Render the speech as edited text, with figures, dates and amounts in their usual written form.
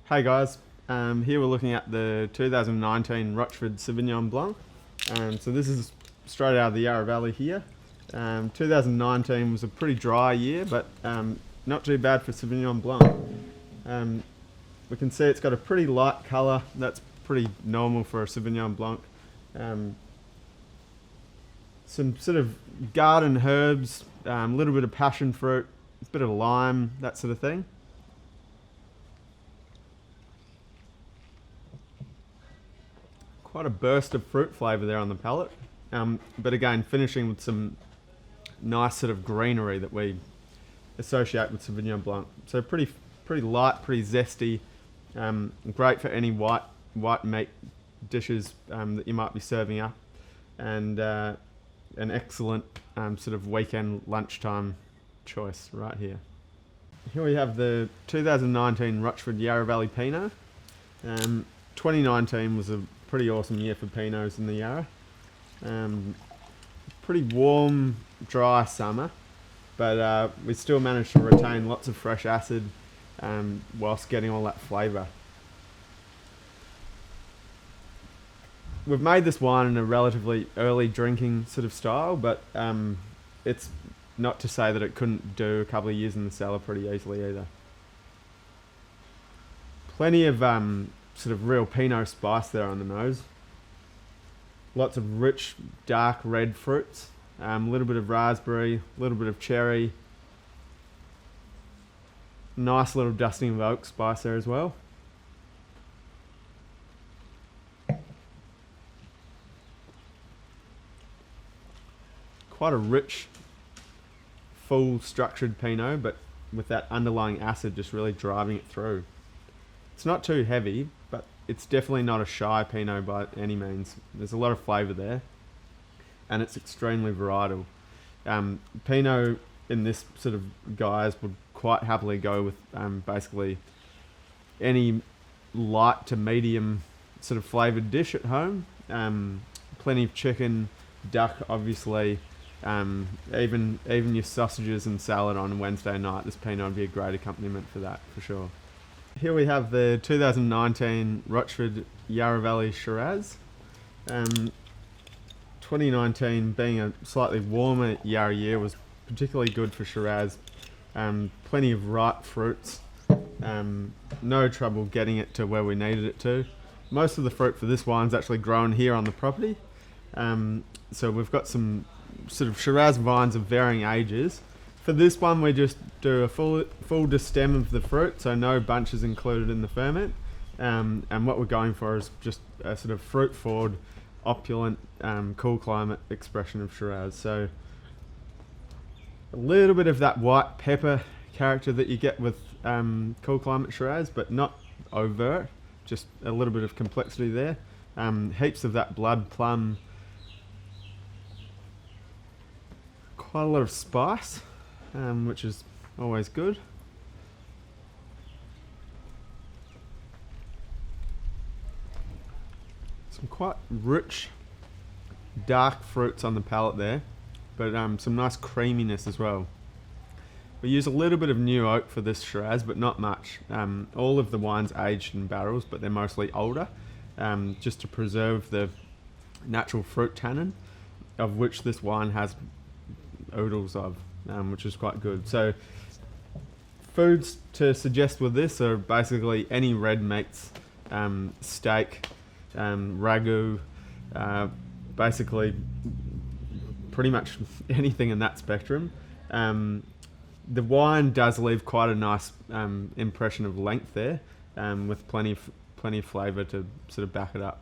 Hey guys, here we're looking at the 2019 Rochford Sauvignon Blanc. So this is straight out of the Yarra Valley here. 2019 was a pretty dry year, but not too bad for Sauvignon Blanc. We can see it's got a pretty light colour. That's pretty normal for a Sauvignon Blanc. Some sort of garden herbs, a little bit of passion fruit, a bit of lime, that sort of thing. Quite a burst of fruit flavour there on the palate, but again finishing with some nice sort of greenery that we associate with Sauvignon Blanc. So pretty light, pretty zesty, great for any white meat dishes that you might be serving up, and an excellent sort of weekend lunchtime choice right here. Here we have the 2019 Rochford Yarra Valley Pinot. 2019 was a pretty awesome year for Pinots in the Yarra. Pretty warm, dry summer, but we still managed to retain lots of fresh acid whilst getting all that flavour. We've made this wine in a relatively early drinking sort of style, but it's not to say that it couldn't do a couple of years in the cellar pretty easily either. Plenty of sort of real Pinot spice there on the nose. Lots of rich, dark red fruits. A little bit of raspberry, a little bit of cherry. Nice little dusting of oak spice there as well. Quite a rich, full structured Pinot, but with that underlying acid just really driving it through. It's not too heavy, but it's definitely not a shy Pinot by any means. There's a lot of flavour there, and it's extremely varietal. Pinot in this sort of guise would quite happily go with basically any light to medium sort of flavoured dish at home. Plenty of chicken, duck obviously, even your sausages and salad on a Wednesday night. This Pinot would be a great accompaniment for that, for sure. Here we have the 2019 Rochford Yarra Valley Shiraz. 2019 being a slightly warmer Yarra year was particularly good for Shiraz. Plenty of ripe fruits. No trouble getting it to where we needed it to. Most of the fruit for this wine's actually grown here on the property. So we've got some sort of Shiraz vines of varying ages. For this one, we just do a full destem of the fruit, so no bunches included in the ferment. And what we're going for is just a sort of fruit-forward, opulent, cool climate expression of Shiraz. So a little bit of that white pepper character that you get with cool climate Shiraz, but not overt, just a little bit of complexity there. Heaps of that blood plum. Quite a lot of spice. Which is always good. Some quite rich, dark fruits on the palate there, but some nice creaminess as well. We use a little bit of new oak for this Shiraz, but not much. All of the wine's aged in barrels, but they're mostly older, just to preserve the natural fruit tannin, of which this wine has oodles of. Which is quite good. So foods to suggest with this are basically any red meats, steak, ragu, basically pretty much anything in that spectrum. The wine does leave quite a nice impression of length there, with plenty of flavour to sort of back it up.